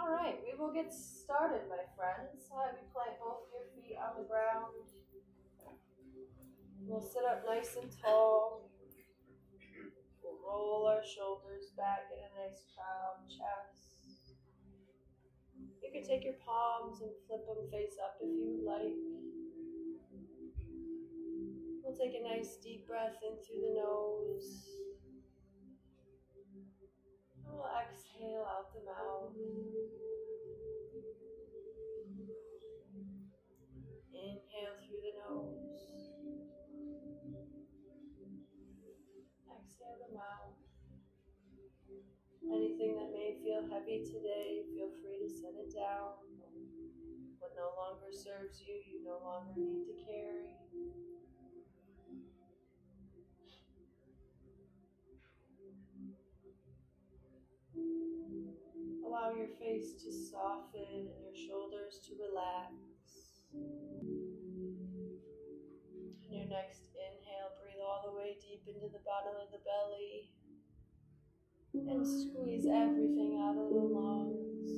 All right, we will get started, my friends. I'll have you plant both your feet on the ground. We'll sit up nice and tall. We'll roll our shoulders back in a nice proud chest. You can take your palms and flip them face up if you would like. We'll take a nice deep breath in through the nose. And we'll exhale out the mouth. Inhale through the nose. Exhale the mouth. Anything that may feel heavy today, feel free to set it down. What no longer serves you, you no longer need to carry. Allow your face to soften and your shoulders to relax. On your next inhale, breathe all the way deep into the bottom of the belly and squeeze everything out of the lungs.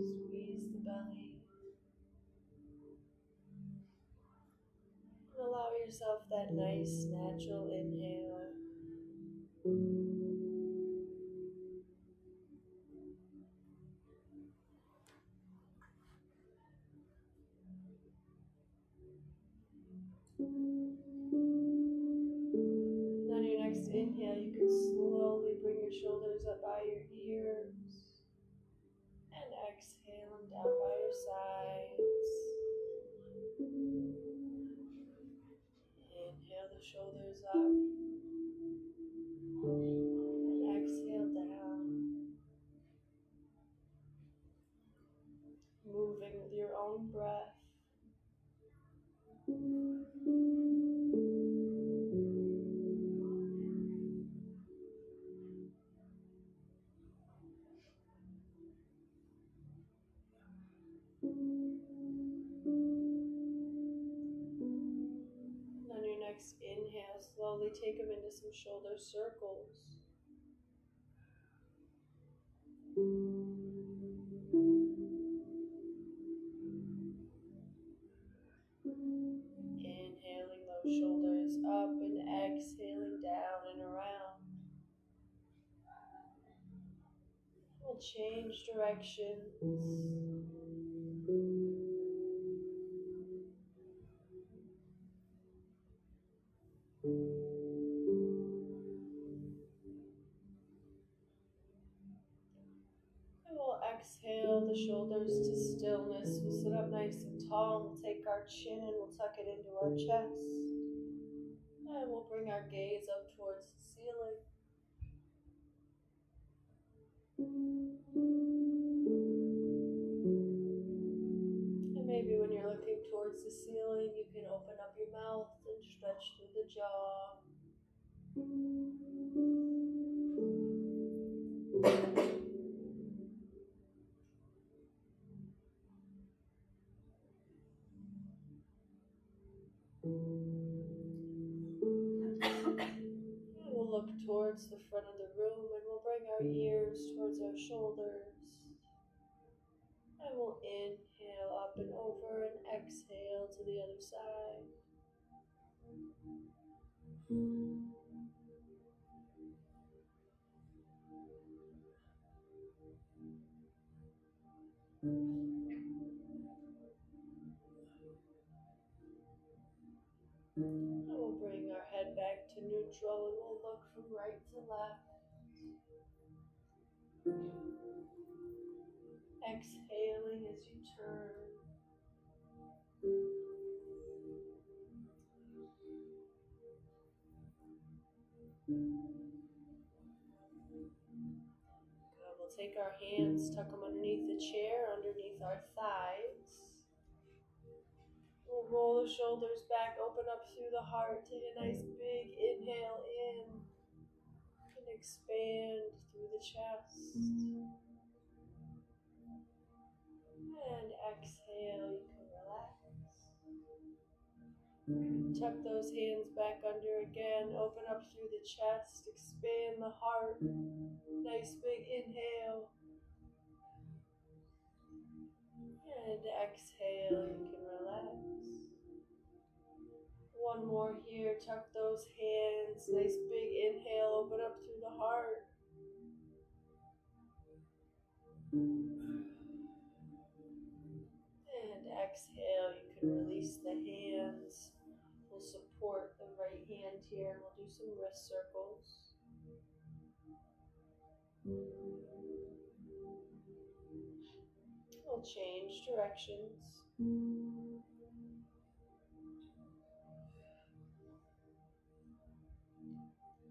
Squeeze the belly. And allow yourself that nice natural inhale. And on your next inhale, you can slowly bring your shoulders up by your ears and exhale them down by your sides. Inhale the shoulders up and exhale down. Moving with your own breath. And on your next inhale, slowly take them into some shoulder circles. Inhaling those shoulders up and exhaling down and around. We'll change directions. And we'll exhale the shoulders to stillness. We'll sit up nice and tall. We'll take our chin and we'll tuck it into our chest. And we'll bring our gaze up towards the ceiling. And maybe when you're looking towards the ceiling, you can open up your mouth and stretch through the jaw. And we'll look towards the front of the room and we'll bring our ears towards our shoulders. And we'll inhale up and over and exhale to the other side. And we'll bring our head back to neutral and we'll look from right to left. Exhaling as you turn. Good. We'll take our hands, tuck them underneath the chair, underneath our thighs. We'll roll the shoulders back, open up through the heart. Take a nice big inhale in and expand through the chest. And exhale, you can relax. Tuck those hands back under again, open up through the chest, expand the heart. Nice big inhale. And exhale, you can relax. One more here, tuck those hands. Nice big inhale, open up through the heart. And exhale, you can release the hands. We'll support the right hand here. We'll do some wrist circles. We'll change directions.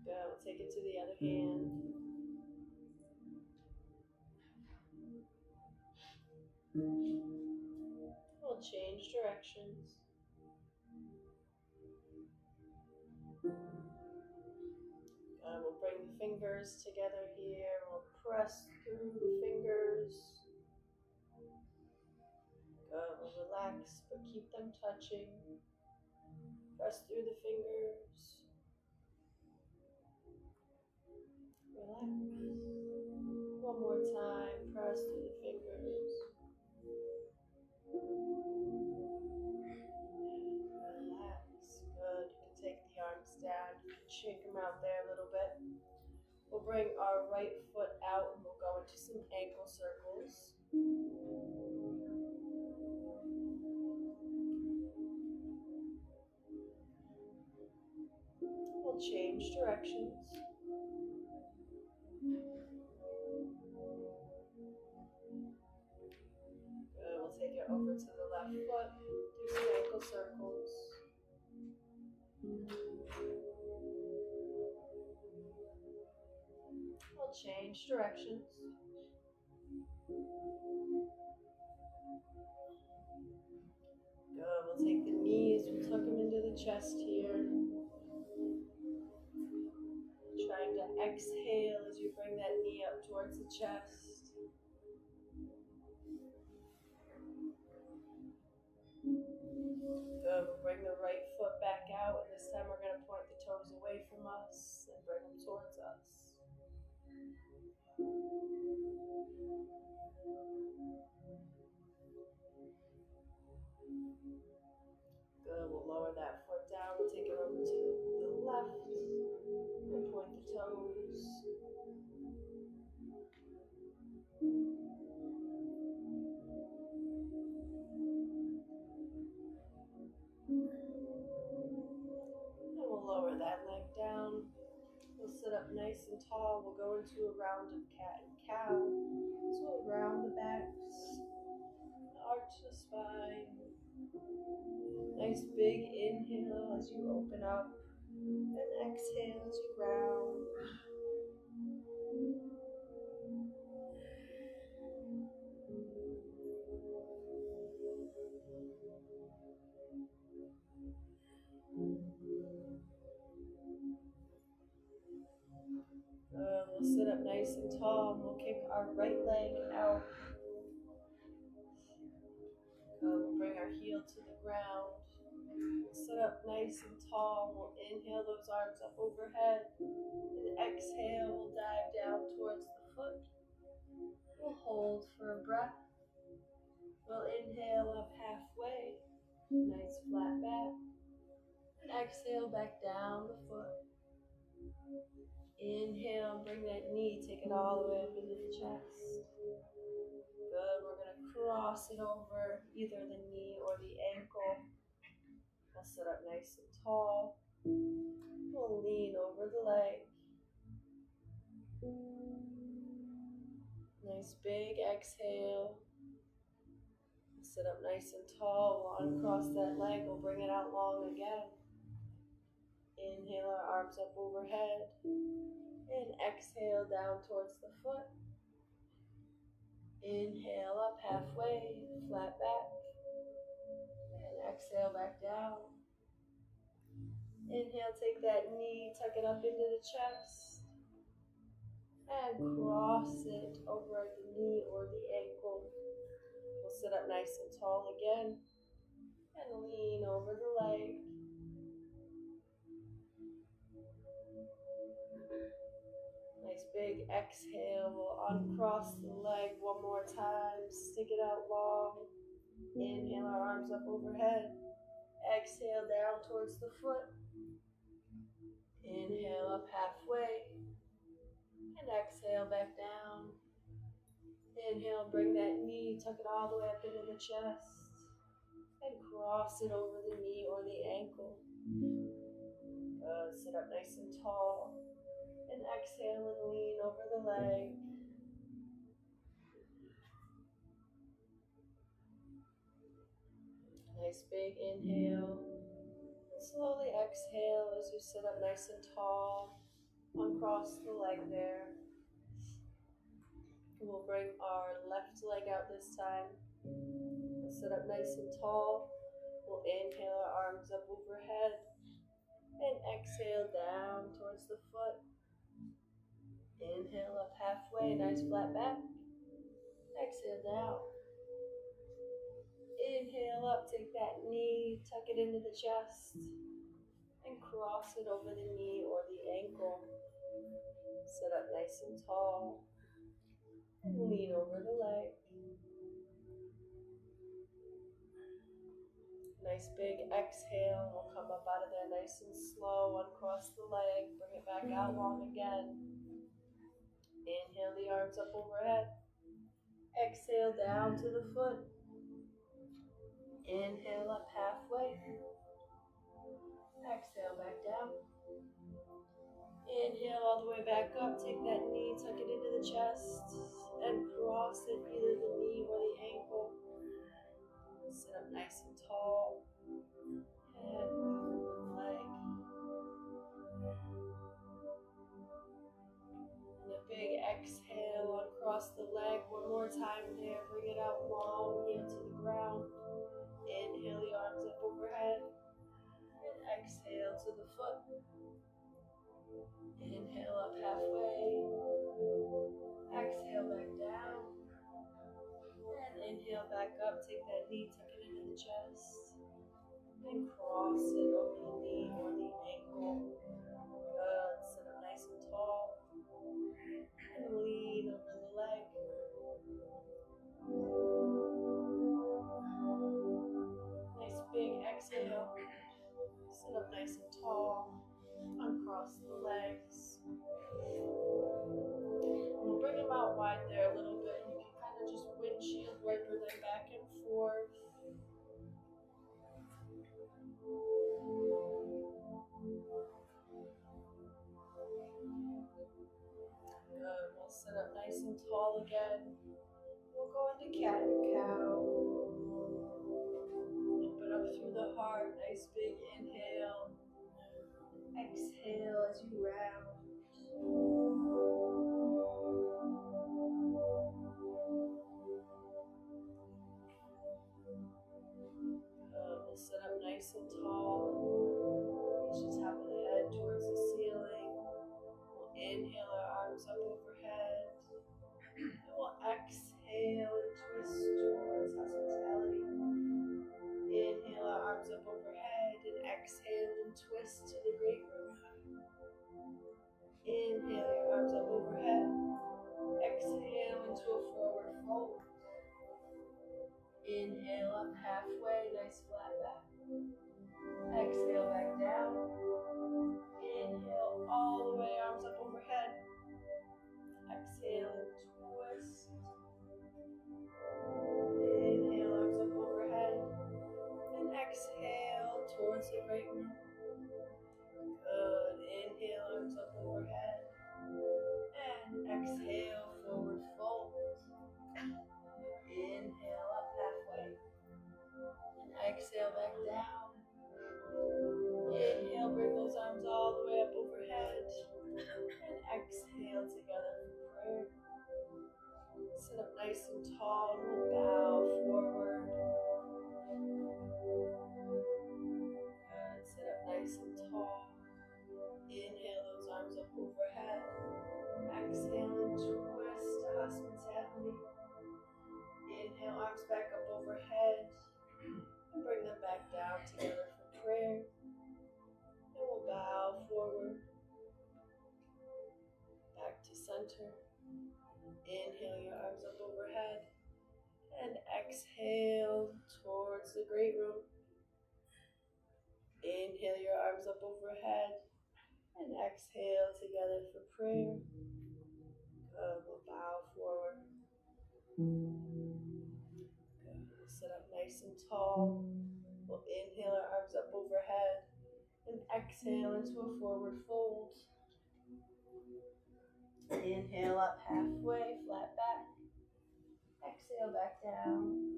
Good. We'll take it to the other hand. We'll change directions. We'll bring the fingers together here. We'll press through the fingers. Good. We'll relax, but keep them touching. Press through the fingers. Relax. One more time. Press through the fingers. Relax. Good. You can take the arms down. You can shake them out there a little bit. We'll bring our right foot out and we'll go into some ankle circles. We'll change directions. Good. We'll take it over to the left foot. Do some ankle circles. We'll change directions. Good. We'll take the knees. We'll tuck them into the chest here. Trying to exhale as you bring that knee up towards the chest. Good. We'll bring the right foot back out, and this time we're going to point the toes away from us and bring them towards us. Good. We'll lower that foot down. We'll take it over to the left and point the toes. And we'll lower that leg down. We'll sit up nice and tall. We'll go into a round of cat and cow. So we'll round the backs, arch the spine. Nice big inhale as you open up, and exhale as you round. We'll sit up nice and tall, and we'll kick our right leg out. We'll bring our heel to the ground. We'll sit up nice and tall. We'll inhale those arms up overhead. And exhale, we'll dive down towards the foot. We'll hold for a breath. We'll inhale up halfway. Nice flat back. And exhale back down the foot. Inhale, bring that knee, take it all the way up into the chest. Good, we're going to cross it over either the knee or the ankle. We'll sit up nice and tall. We'll lean over the leg. Nice big exhale. We'll sit up nice and tall. We'll uncross that leg. We'll bring it out long again. Inhale our arms up overhead. And exhale down towards the foot. Inhale up halfway, flat back. And exhale back down. Inhale, take that knee, tuck it up into the chest. And cross it over at the knee or the ankle. We'll sit up nice and tall again. And lean over the leg. Nice big exhale. We'll uncross the leg one more time. Stick it out long. Inhale our arms up overhead. Exhale down towards the foot. Inhale up halfway. And exhale back down. Inhale, bring that knee, tuck it all the way up into the chest. And cross it over the knee or the ankle. Good. Sit up nice and tall. And exhale and lean over the leg. Nice big inhale. And slowly exhale as you sit up nice and tall. Uncross the leg there. We'll bring our left leg out this time. We'll sit up nice and tall. We'll inhale our arms up overhead. And exhale down towards the foot. Inhale up halfway, nice flat back. Exhale down. Inhale up, take that knee, tuck it into the chest. And cross it over the knee or the ankle. Sit up nice and tall. And lean over the leg. Nice big exhale. We'll come up out of there nice and slow. Uncross the leg. Bring it back out long again. Inhale the arms up overhead. Exhale down to the foot. Inhale up halfway. Exhale back down. Inhale all the way back up. Take that knee, tuck it into the chest. And cross it, either the knee or the ankle. Sit up nice and tall. And move the leg. And a big exhale, uncross the leg one more time there. Bring it out long, heel to the ground. Inhale the arms up overhead. And exhale to the foot. Inhale up halfway. Exhale back down. And inhale back up. Take that knee, tuck it into the chest. And cross it over the knee or the ankle. Good. Sit up nice and tall. And lean over the leg. Nice big exhale. Sit up nice and tall. Uncross the legs. We'll bring them out wide there a little bit. You can kind of just windshield wiper them back and forth. Good. We'll sit up nice and tall again. We'll go into cat and cow. Open up through the heart. Nice big inhale. Exhale as you round. We'll sit up nice and tall. Reach the top of the head towards the ceiling. We'll inhale our arms up overhead. And we'll exhale and twist towards hospitality. Inhale our arms up overhead and exhale and twist to the great room. Inhale your arms up overhead. Exhale into a forward fold. Inhale up halfway, nice flat back. Exhale back down. Inhale all the way, arms up overhead. Exhale and twist. Inhale, arms up overhead. And exhale towards the right room. Good. Inhale, arms up overhead. And exhale, forward fold. Inhale up halfway. And exhale back down. Inhale, bring those arms all the way up overhead. And exhale together for prayer. Sit up nice and tall and we'll bow forward. Good. Sit up nice and tall. Inhale those arms up overhead. Exhale and twist to hospitality. Inhale, arms back up overhead. And bring them back down together for prayer. And we'll bow forward. Back to center. Inhale your arms up overhead. And exhale, great room. Inhale your arms up overhead and exhale together for prayer. Good. We'll bow forward. Good. We'll sit up nice and tall. We'll inhale our arms up overhead and exhale into a forward fold. Inhale up halfway, flat back. Exhale back down.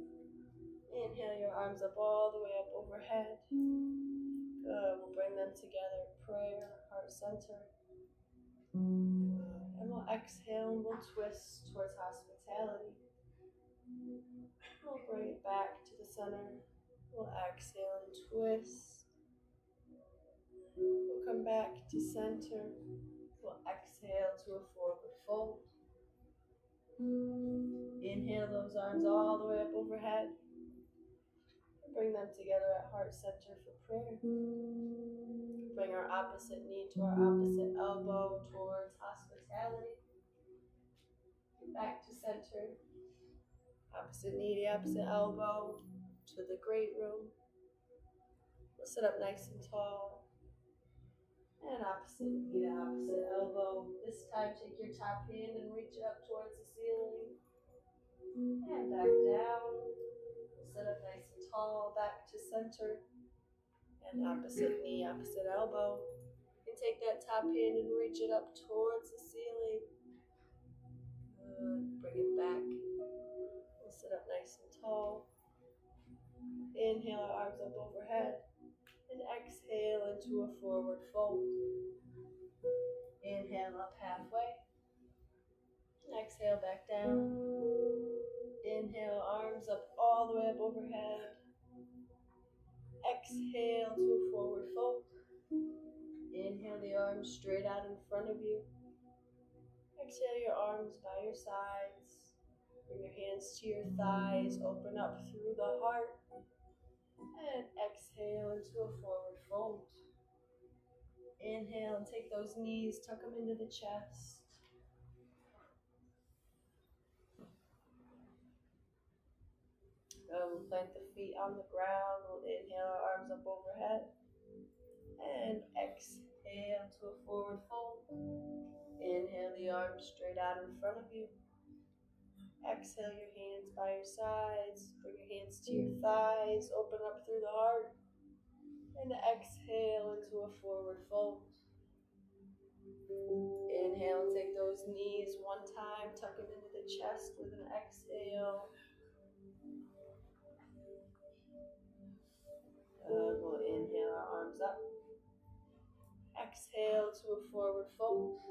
Inhale your arms up all the way up overhead. Good. We'll bring them together. Prayer, heart center. Good. And we'll exhale and we'll twist towards hospitality. We'll bring it back to the center. We'll exhale and twist. We'll come back to center. We'll exhale to a forward fold. Inhale those arms all the way up overhead. Bring them together at heart center for prayer. Bring our opposite knee to our opposite elbow towards hospitality. Back to center. Opposite knee to opposite elbow to the great room. We'll sit up nice and tall. And opposite knee to opposite elbow. This time take your top hand and reach it up towards the ceiling. And back down. We'll sit up nice and tall. Back to center. And opposite knee, opposite elbow. And take that top hand and reach it up towards the ceiling. Good. Bring it back. We'll sit up nice and tall. Inhale our arms up overhead. And exhale into a forward fold. Inhale up halfway. Exhale back down. Inhale, arms up all the way up overhead. Exhale to a forward fold. Inhale the arms straight out in front of you. Exhale your arms by your sides. Bring your hands to your thighs. Open up through the heart. And exhale into a forward fold. Inhale and take those knees, tuck them into the chest. We'll plant the feet on the ground. We'll inhale our arms up overhead. And exhale to a forward fold. Inhale the arms straight out in front of you. Exhale your hands by your sides. Bring your hands to your thighs. Open up through the heart. And exhale into a forward fold. Inhale and take those knees one time. Tuck them into the chest with an exhale. Good. We'll inhale our arms up. Exhale to a forward fold.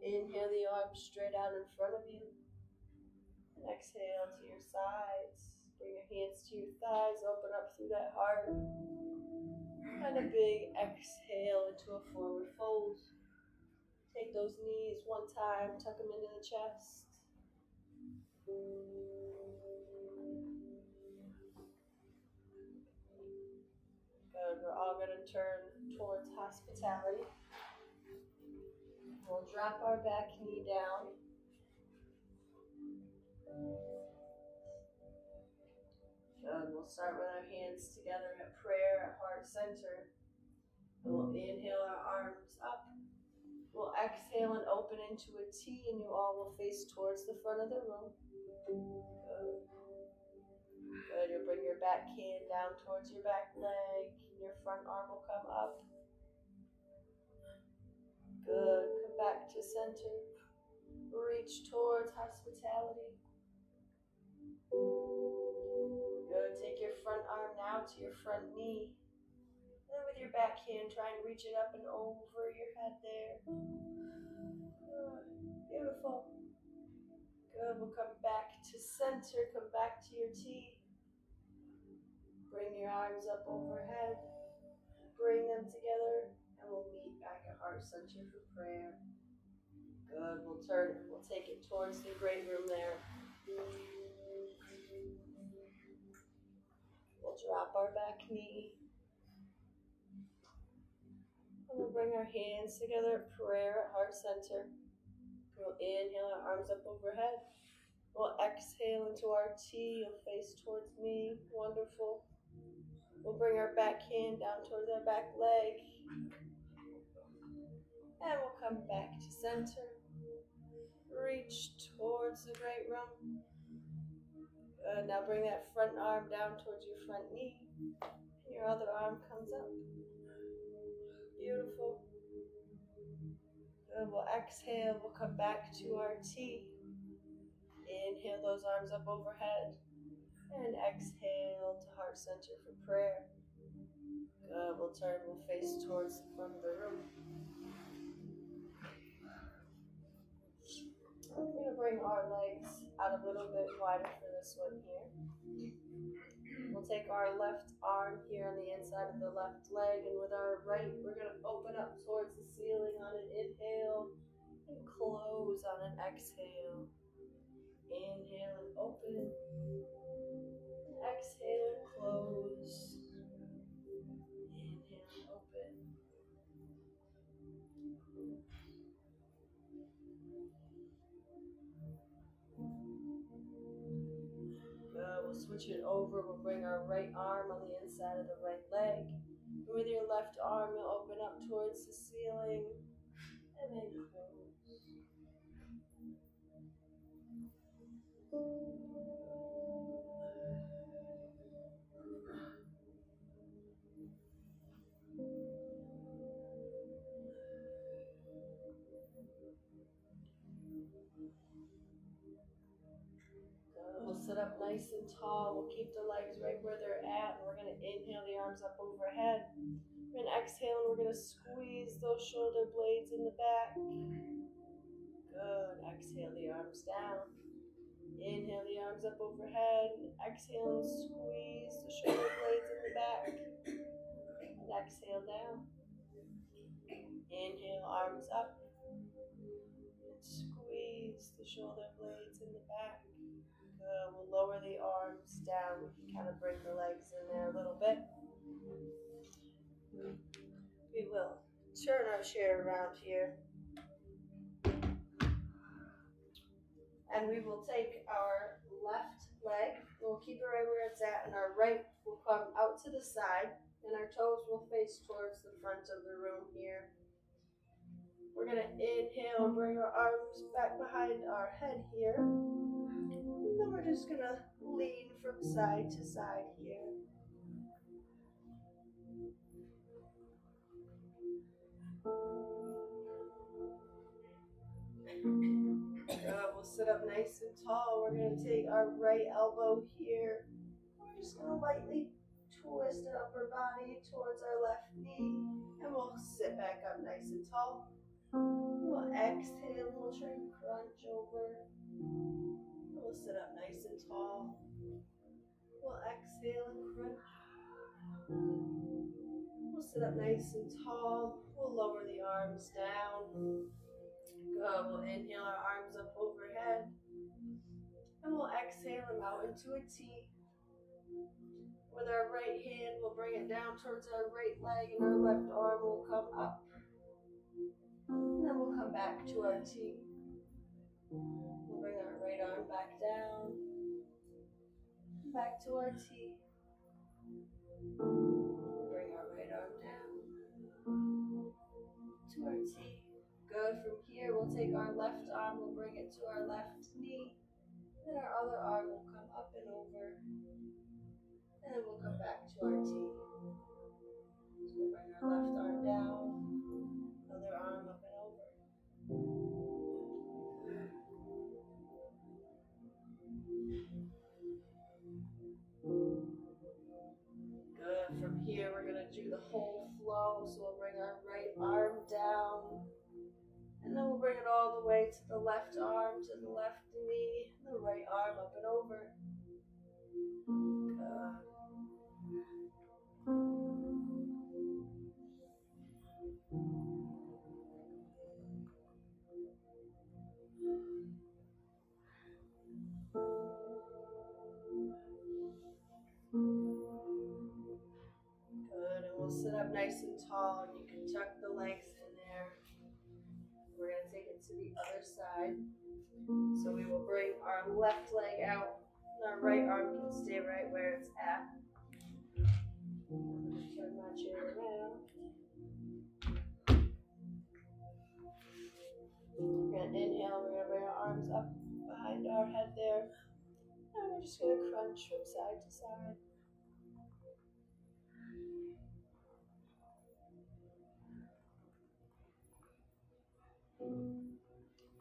Inhale the arms straight out in front of you. And exhale to your sides. Bring your hands to your thighs. Open up through that heart. And a big exhale into a forward fold. Take those knees one time. Tuck them into the chest. Good. We're all going to turn towards hospitality. We'll drop our back knee down. Good. We'll start with our hands together at prayer at heart center. We'll inhale our arms up. We'll exhale and open into a T, and you all will face towards the front of the room. Good. Good. You'll bring your back hand down towards your back leg. Your front arm will come up. Good. Come back to center. Reach towards hospitality. Good. Take your front arm now to your front knee. And then with your back hand, try and reach it up and over your head there. Good. Beautiful. Good. We'll come back to center. Come back to your T. Bring your arms up overhead. Bring them together. And we'll meet back at heart center for prayer. Good. We'll turn. We'll take it towards the great room there. We'll drop our back knee. And we'll bring our hands together at prayer at heart center. We'll inhale our arms up overhead. We'll exhale into our T. You'll face towards me. Wonderful. We'll bring our back hand down towards our back leg. And we'll come back to center. Reach towards the great room. Good. Now bring that front arm down towards your front knee. And your other arm comes up. Beautiful. Good. We'll exhale. We'll come back to our T. Inhale those arms up overhead. And exhale to heart center for prayer. Good. We'll turn. We'll face towards the front of the room. We're going to bring our legs out a little bit wider for this one here. We'll take our left arm here on the inside of the left leg, and with our right, we're going to open up towards the ceiling on an inhale and close on an exhale. Inhale and open. Exhale and close. Inhale and open. We'll switch it over. We'll bring our right arm on the inside of the right leg. And with your left arm, you'll open up towards the ceiling and then close. We'll sit up nice and tall. We'll keep the legs right where they're at. And we're going to inhale the arms up overhead. We're going to exhale and we're going to squeeze those shoulder blades in the back. Good. Exhale the arms down. Inhale the arms up overhead. Exhale and squeeze the shoulder blades in the back. And exhale down. Inhale, arms up. And squeeze the shoulder blades in the back. Good. We'll lower the arms down. We can kind of bring the legs in there a little bit. We will turn our chair around here. And we will take our left leg, we'll keep it right where it's at, and our right will come out to the side, and our toes will face towards the front of the room here. We're going to inhale, bring our arms back behind our head here. And then we're just going to lean from side to side here. We'll sit up nice and tall. We're going to take our right elbow here. We're just going to lightly twist our upper body towards our left knee. And we'll sit back up nice and tall. We'll exhale. We'll try and crunch over. We'll sit up nice and tall. We'll exhale and crunch. We'll sit up nice and tall. We'll lower the arms down. Good. We'll inhale our arms up overhead. And we'll exhale them out into a T. With our right hand, we'll bring it down towards our right leg, and our left arm will come up. And then we'll come back to our T. We'll bring our right arm back down. Back to our T. We'll bring our right arm down. To our T. Good. From here, we'll take our left arm, we'll bring it to our left knee. Then our other arm will come up and over. And then we'll come back to our T. So we'll bring our left arm down, other arm up and over. Good. From here, we're going to do the whole flow. So we'll bring our right arm down. And then we'll bring it all the way to the left arm, to the left knee, and the right arm up and over. Good. Good, and we'll sit up nice and tall, and you can tuck the legs in there. We're going to take it to the other side. So we will bring our left leg out, and our right arm can stay right where it's at. Turn my chair around. We're going to inhale, we're going to bring our arms up behind our head there. And we're just going to crunch from side to side.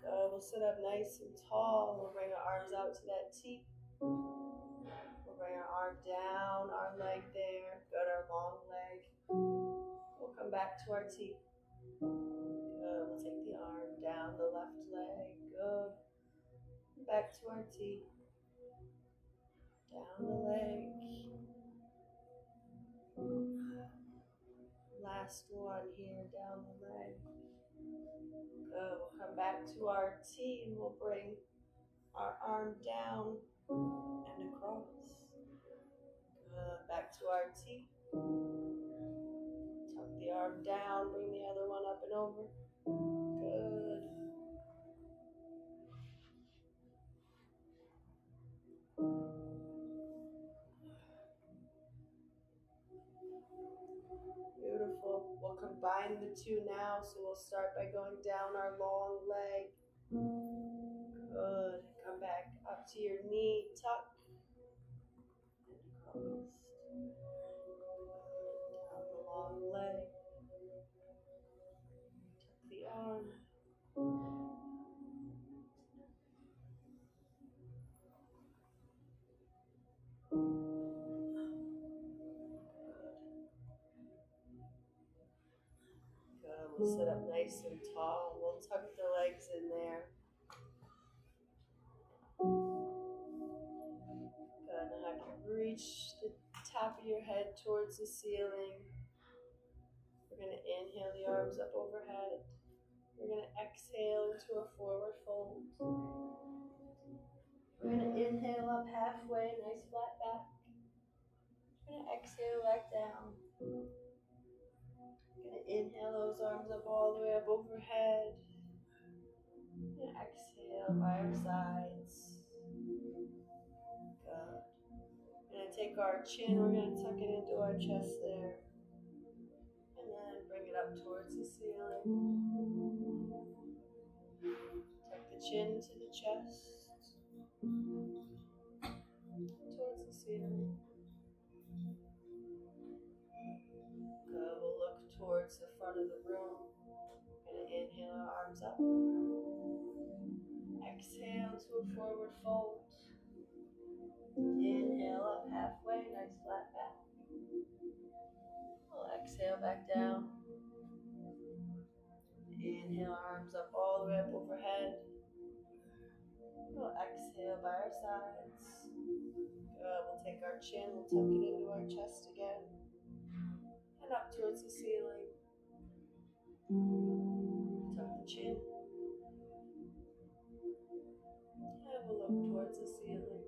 Good. We'll sit up nice and tall. We'll bring our arms out to that T. We'll bring our arm down, our leg there. Good, our long leg. We'll come back to our T. Good. We'll take the arm down the left leg. Good. Back to our T. Down the leg. Last one here, down the leg. Good. We'll come back to our T and we'll bring our arm down and across. Good. Back to our T. Tuck the arm down, bring the other one up and over. Good. Beautiful. We'll combine the two now, so we'll start by going down our long leg. Good. Come back up to your knee, tuck, and across. Down the long leg. Tuck the arm. Good. We'll sit up nice and tall. We'll tuck the legs in there. Good. Now have you reach the top of your head towards the ceiling. We're going to inhale the arms up overhead. We're going to exhale into a forward fold. We're going to inhale up halfway, nice flat back. We're going to exhale back down. We're going to inhale those arms up all the way up overhead. We're going to exhale by our sides. Good. We're going to take our chin, we're going to tuck it into our chest there. And then bring it up towards the ceiling. Tuck the chin to the chest. Towards the ceiling. Good. We'll look towards the front of the room. We're going to inhale our arms up. Exhale to a forward fold. Inhale up halfway, nice flat back. We'll exhale back down. Inhale, arms up all the way up overhead. We'll exhale by our sides. Good. We'll take our chin, we'll tuck it into our chest again. And up towards the ceiling. Tuck the chin. And we'll look towards the ceiling.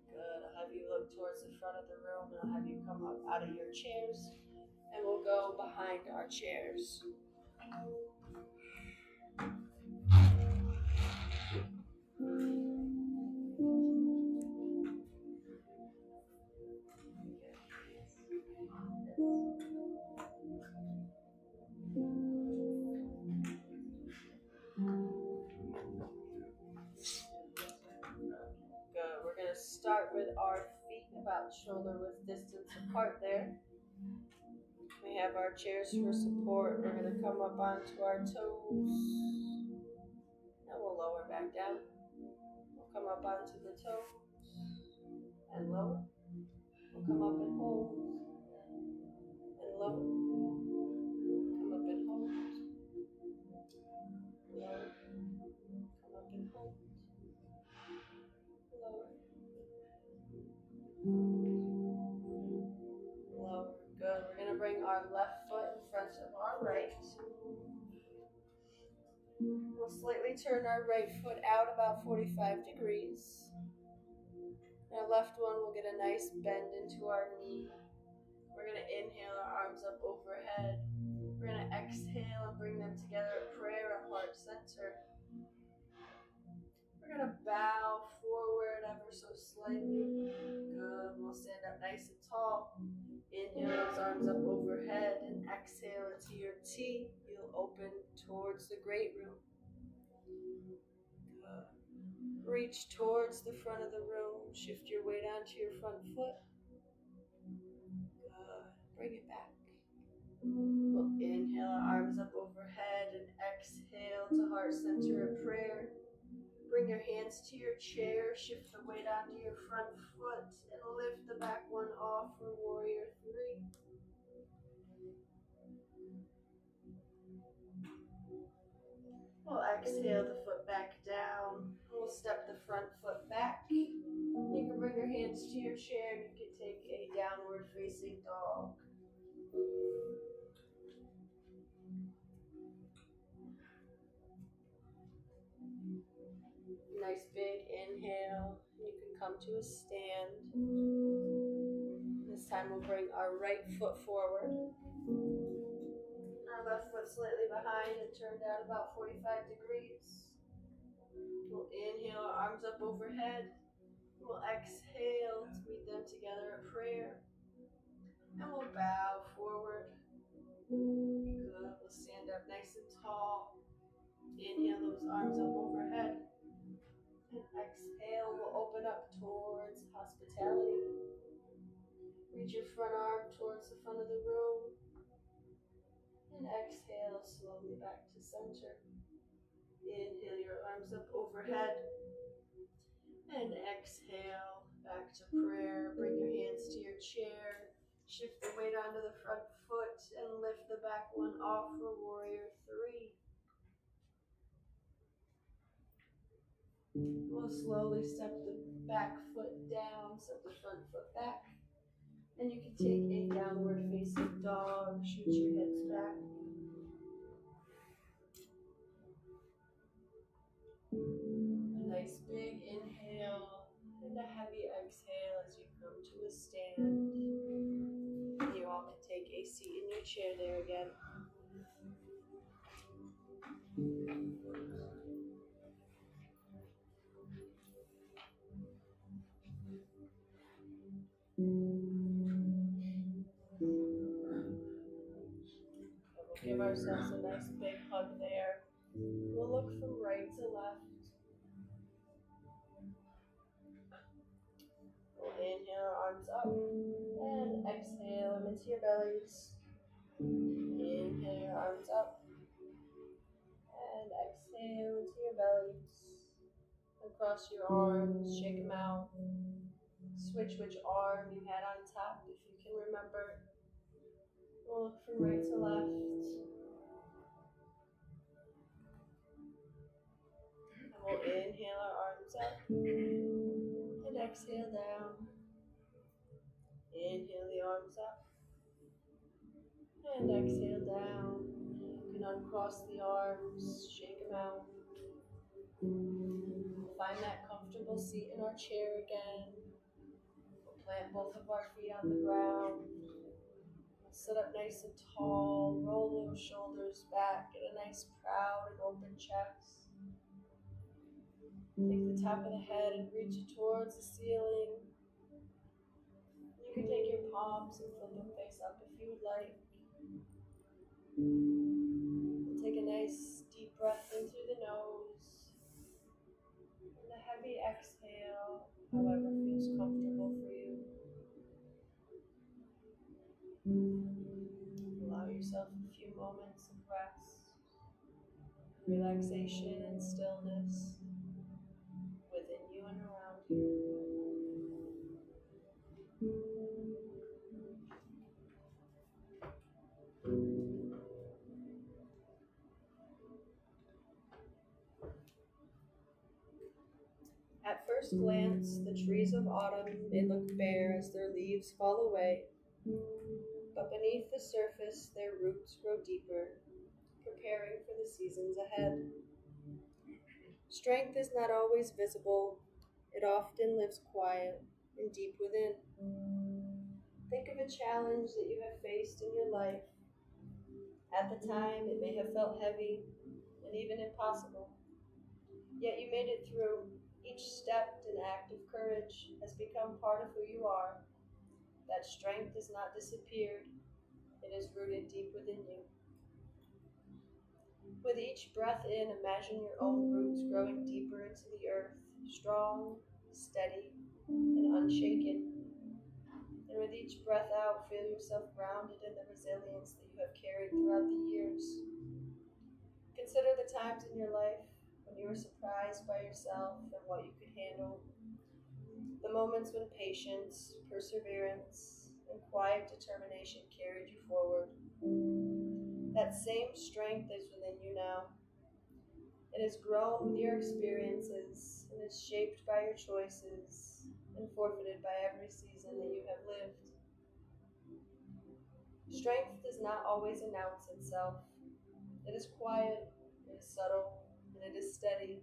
Good. I'll have you look towards the front of the room, and I'll have you come up out of your chairs. And we'll go behind our chairs. Good. We're going to start with our feet about shoulder width distance apart there. We have our chairs for support. We're going to come up onto our toes. And we'll lower back down. We'll come up onto the toes and lower. We'll come up and hold. And lower. Come up and hold. Lower. Come up and hold. Lower. Lower. Good. We're going to bring our left foot in front of our right. We'll slightly turn our right foot out about 45 degrees. Our left one will get a nice bend into our knee. We're going to inhale our arms up overhead. We're going to exhale and bring them together at prayer at heart center. gonna bow forward ever so slightly. Good. We'll stand up nice and tall. Inhale those arms up overhead and exhale into your T. You'll open towards the great room. Good. Reach towards the front of the room. Shift your weight onto your front foot. Good. Bring it back. We'll inhale our arms up overhead and exhale to heart center of prayer. Bring your hands to your chair. Shift the weight onto your front foot and lift the back one off for warrior three. We'll exhale the foot back down. We'll step the front foot back. You can bring your hands to your chair and you can take a downward facing dog. Nice big inhale. You can come to a stand. This time we'll bring our right foot forward. Our left foot slightly behind and turn down about 45 degrees. We'll inhale our arms up overhead. We'll exhale to meet them together at prayer. And we'll bow forward. Good. We'll stand up nice and tall. Inhale those arms up overhead. And exhale, we'll open up towards hospitality. Reach your front arm towards the front of the room. And exhale slowly back to center. Inhale your arms up overhead. And exhale back to prayer. Bring your hands to your chair. Shift the weight onto the front foot and lift the back one off for warrior three. We'll slowly step the back foot down, step the front foot back. And you can take a downward facing dog, shoot your hips back. A nice big inhale and a heavy exhale as you come to a stand. You all can take a seat in your chair there again. We'll give ourselves a nice big hug there. We'll look from right to left. We'll inhale our arms up and exhale them into your bellies. Inhale your arms up and exhale into your bellies. Across your arms, shake them out. Switch which arm you had on top if you can remember. We'll look from right to left. And we'll inhale our arms up and exhale down. Inhale the arms up and exhale down. You can uncross the arms, shake them out. We'll find that comfortable seat in our chair again. We'll plant both of our feet on the ground. We'll sit up nice and tall, roll those shoulders back, get a nice proud and open chest. Take the top of the head and reach it towards the ceiling. You can take your palms and flip them face up if you would like. We'll take a nice deep breath in through the nose. And a heavy exhale, however feels comfortable for you. Allow yourself a few moments of rest, relaxation and stillness within you and around you. At first glance, the trees of autumn may look bare as their leaves fall away, but beneath the surface their roots grow deeper, preparing for the seasons ahead. Strength is not always visible. It often lives quiet and deep within. Think of a challenge that you have faced in your life. At the time, it may have felt heavy and even impossible. Yet you made it through. Each step and act of courage has become part of who you are. That strength has not disappeared, it is rooted deep within you. With each breath in, imagine your own roots growing deeper into the earth, strong, steady, and unshaken. And with each breath out, feel yourself grounded in the resilience that you have carried throughout the years. Consider the times in your life when you were surprised by yourself and what you could handle. The moments when patience, perseverance, and quiet determination carried you forward. That same strength is within you now. It has grown with your experiences and is shaped by your choices and forfeited by every season that you have lived. Strength does not always announce itself. It is quiet, it is subtle, and it is steady.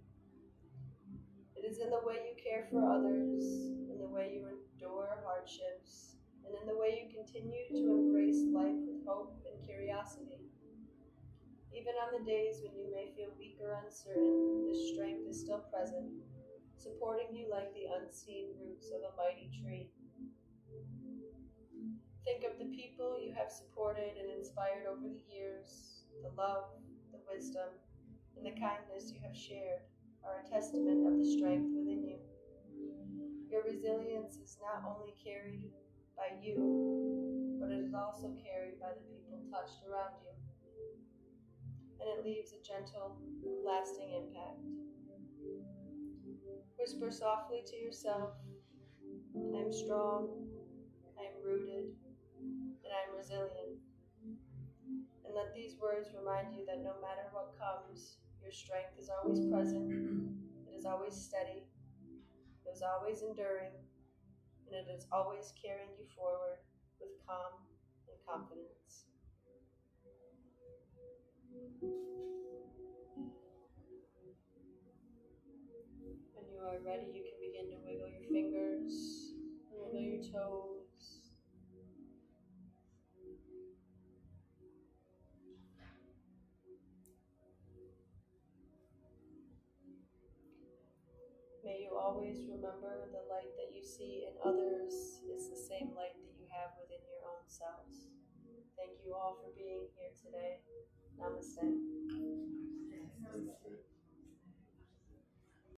It is in the way you care for others, in the way you endure hardships, and in the way you continue to embrace life with hope and curiosity. Even on the days when you may feel weak or uncertain, this strength is still present, supporting you like the unseen roots of a mighty tree. Think of the people you have supported and inspired over the years. The love, the wisdom, and the kindness you have shared are a testament of the strength within you. Your resilience is not only carried by you, but it is also carried by the people touched around you, and it leaves a gentle, lasting impact. Whisper softly to yourself, I am strong, I am rooted, and I am resilient. And let these words remind you that no matter what comes, your strength is always present, it is always steady, it is always enduring, and it is always carrying you forward with calm and confidence. When you are ready, you can begin to wiggle your fingers, wiggle your toes. May you always remember the light that you see in others is the same light that you have within your own selves. Thank you all for being here today. Namaste.